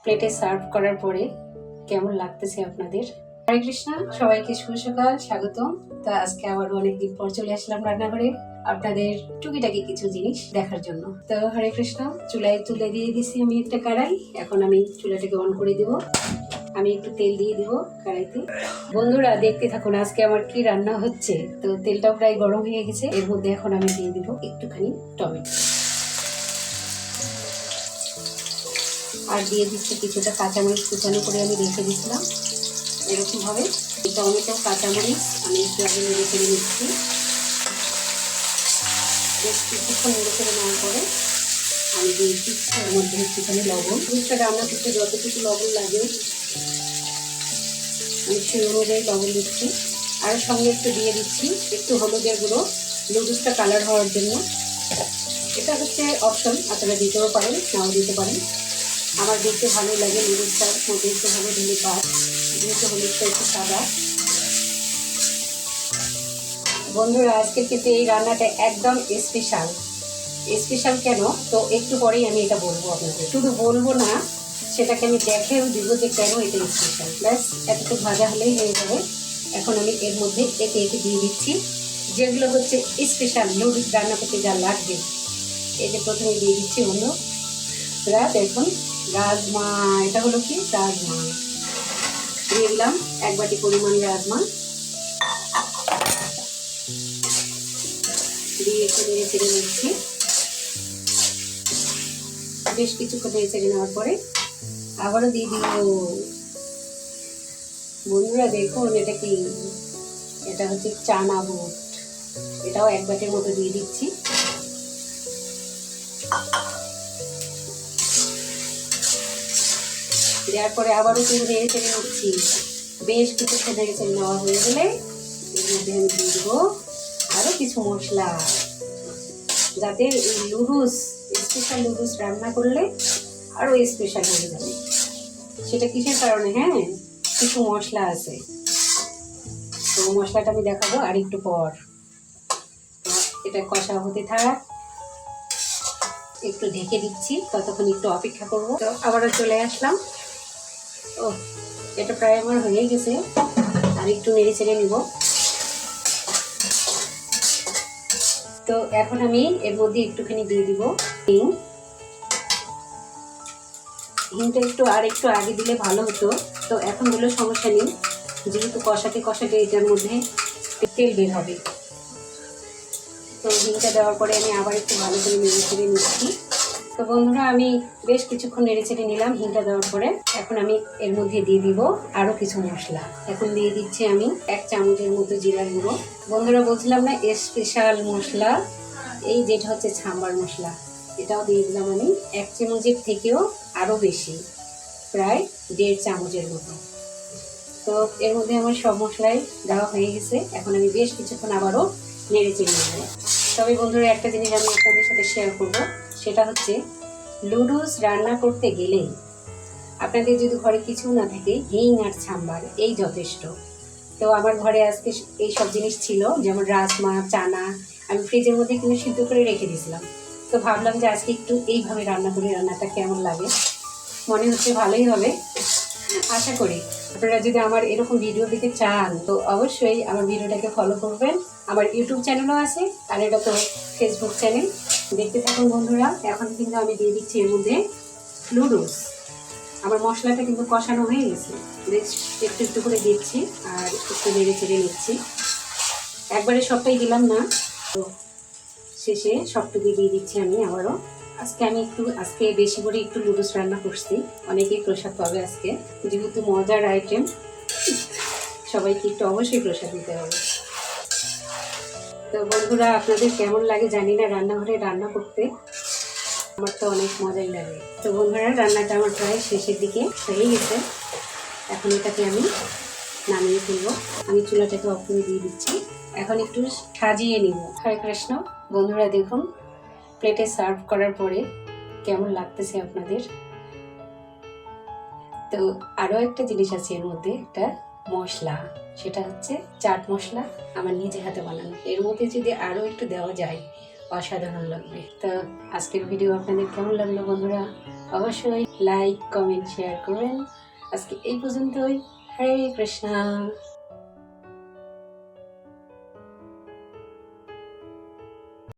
প্লেটে সার্ভ করার পরে কেমন লাগতেছে আপনাদের। হরে কৃষ্ণ, সবাইকে শুভ সকাল, স্বাগতম। তো আজকে আবার অনেকদিন পর চলে আসলাম রান্নাঘরে আপনাদের টুকিটাকি কিছু জিনিস দেখার জন্য। তো হরে কৃষ্ণ, চুলায় তুলে দিয়ে দিছি আমি একটা কড়াই। এখন আমি চুলাটাকে অন করে দিব। আমি একটু তেল দিয়ে দিব কড়াইতে। বন্ধুরা দেখতে থাকুন আজকে আমার কি রান্না হচ্ছে। তো তেলটাও প্রায় গরম হয়ে গেছে। এর মধ্যে এখন আমি দিয়ে দিব একটুখানি টমেটো, আর দিয়ে দিচ্ছি কিছুটা কাঁচামরিচ কুচানো করে আমি রেখে দিচ্ছিলাম। এরকম ভাবে টমেটো কাঁচামরিচ আমি একটু আগে নেড়ে ফেলে নিচ্ছি। বেশ কিছুক্ষণ নেড়ে ফেলে নেওয়ার পরে আমি দিয়ে দিচ্ছি এর মধ্যে একটুখানি লবণ। দুধটা রান্না করতে যতটুকু লবণ লাগে আমি সেই অনুযায়ী লবণ দিচ্ছি। আর সঙ্গে একটু দিয়ে দিচ্ছি একটু হলুদের গুঁড়ো, নুডলসটা কালার হওয়ার জন্য। এটা হচ্ছে অপশন, আপনারা দিতেও পারেন, নাও দিতে পারেন। আমার দেখতে ভালোই লাগে নুডলসটার মধ্যে একটু হলুদ দিলে পায়, যেহেতু হলুদটা একটু সাদা। বন্ধুরা আজকে কিন্তু এই রান্নাটা একদম স্পেশাল। স্পেশাল কেন তো একটু পরেই আমি এটা বলবো আপনাদের। শুধু বলবো না, সেটাকে আমি দেখেও দিব যে কেন এটা স্পেশাল। ব্যাস এতটুকু ভাজা হলেই হয়ে যাবে। এখন আমি এর মধ্যে একে একে দিয়ে দিচ্ছি যেগুলো হচ্ছে স্পেশাল নুডলস রান্না করতে যা লাগবে। এই যে প্রথমে দিয়ে দিচ্ছি বন্ধুরা দেখুন রাজমা। এটা হলো কি রাজমা, দিয়ে দিলাম 1 বাটি পরিমাণ রাজমা। দিয়ে একটু নেড়ে চেড়ে নিচ্ছি। বেশ কিছুক্ষণ নেড়ে চেড়ে নেওয়ার পরে আবারও দিয়ে দিব। বন্ধুরা দেখুন এটা কি, এটা হচ্ছে চানা বুট। এটাও 1 বাটির মতো দিয়ে দিচ্ছি। দেওয়ার পরে আবারও কিন্তু নেড়ে চেড়ে নিচ্ছি। বেশ কিছুক্ষণ নেড়ে চেড়ে নেওয়া হয়ে গেলে এর মধ্যে আমি দিয়ে দেবো আরও কিছু মশলা, যাতে নুডলস স্পেশাল নুডলস রান্না করলে আরও স্পেশাল হয়ে যাবে। সেটা কিসের কারণে? হ্যাঁ, কিছু মশলা আছে, তো মশলাটা আমি দেখাবো আর একটু পর। এটা কষা হতে থাক, একটু ঢেকে দিচ্ছি, ততক্ষণ একটু অপেক্ষা করব। তো আবারও চলে আসলাম। ও এটা প্রায় আমার হয়ে গেছে, আর একটু নেড়ে চেড়ে নিব। তো এখন আমি এর মধ্যে একটুখানি দিয়ে দিব হিং। হিংটা একটু আর একটু আগে দিলে ভালো হতো, তো এখন দিলেও সমস্যা নেই, যেহেতু কষাতে কষাতে এটার মধ্যে তেল বের হবে। তো হিংটা দেওয়ার পরে আমি আবার একটু ভালো করে নেড়ে চেড়ে নিচ্ছি। তো বন্ধুরা আমি বেশ কিছুক্ষণ নেড়ে চেড়ে নিলাম হিংটা দেওয়ার পরে। এখন আমি এর মধ্যে দিয়ে দিব আরও কিছু মশলা। এখন দিয়ে দিচ্ছি আমি 1 চামচের মতো জিরার গুঁড়ো। বন্ধুরা বলছিলাম না স্পেশাল মশলা, এই যেটা হচ্ছে সাম্বার মশলা, এটাও দিয়ে দিলাম আমি 1 চামচের থেকেও আরও বেশি, প্রায় 1.5 চামচের মতো। তো এর মধ্যে আমার সব মশলাই দেওয়া হয়ে গেছে। এখন আমি বেশ কিছুক্ষণ আবারও নেড়ে চেড়ে নেব। তবে বন্ধুরা একটা জিনিস আমি আপনাদের সাথে শেয়ার করব, সেটা হচ্ছে নুডলস রান্না করতে গেলে আপনাদের যদি ঘরে কিছু না থাকে, হিং আর সাম্বার এই যথেষ্ট। তো আমার ঘরে আজকে এই সব জিনিস ছিল, যেমন রাজমা, চানা আমি ফ্রিজের মধ্যে কিন্তু সিদ্ধ করে রেখে দিয়েছিলাম। তো ভাবলাম যে আজকে একটু এইভাবে রান্না করি, রান্নাটা কেমন লাগে। মনে হচ্ছে ভালোই হবে। আশা করি আপনারা যদি আমার এরকম ভিডিও দিতে চান তো অবশ্যই আমার ভিডিওটাকে ফলো করবেন। আমার ইউটিউব চ্যানেলও আছে, আর এটা তো ফেসবুক চ্যানেল। দেখতে থাকুন বন্ধুরা। এখন কিন্তু আমি দিয়ে দিচ্ছি এর মধ্যে নুডলস। আমার মশলাটা কিন্তু কষানো হয়ে গেছে, বেশ একটু একটু করে দিচ্ছি আর একটু নেড়ে চেড়ে নিচ্ছি। একবারে সবটাই দিলাম না, তো শেষে সবটুকু দিয়ে দিচ্ছি আমি আবারও। আজকে বেশি করে একটু নুডলস রান্না করছি, অনেকেই প্রসাদ পাবে আজকে, যেহেতু মজার আইটেম সবাইকে একটু অবশ্যই প্রসাদ দিতে হবে। তো বন্ধুরা আপনাদের কেমন লাগে জানি না রান্নাঘরে রান্না করতে, আমার তো অনেক মজাই লাগে। তো বন্ধুরা রান্নাটা আমার প্রায় শেষের দিকে হয়ে গেছে। এখন এটাকে আমি নামিয়ে ফেলবো। আমি চুলাটাকে অফ করে দিয়ে দিচ্ছি। এখন একটু সাজিয়ে নিব। হরে কৃষ্ণ। বন্ধুরা দেখুন প্লেটে সার্ভ করার পরে কেমন লাগতেছে আপনাদের। তো আরও একটা জিনিস আছে এর মধ্যে, একটা মশলা, সেটা হচ্ছে চাট মশলা, আমার নিজে হাতে বানানো। এর মধ্যে যদি আরও একটু দেওয়া যায় অসাধারণ লাগবে। তো আজকের ভিডিও আপনাদের কেমন লাগলো বন্ধুরা, অবশ্যই লাইক কমেন্ট শেয়ার করবেন। আজকে এই পর্যন্তই। হরে কৃষ্ণা।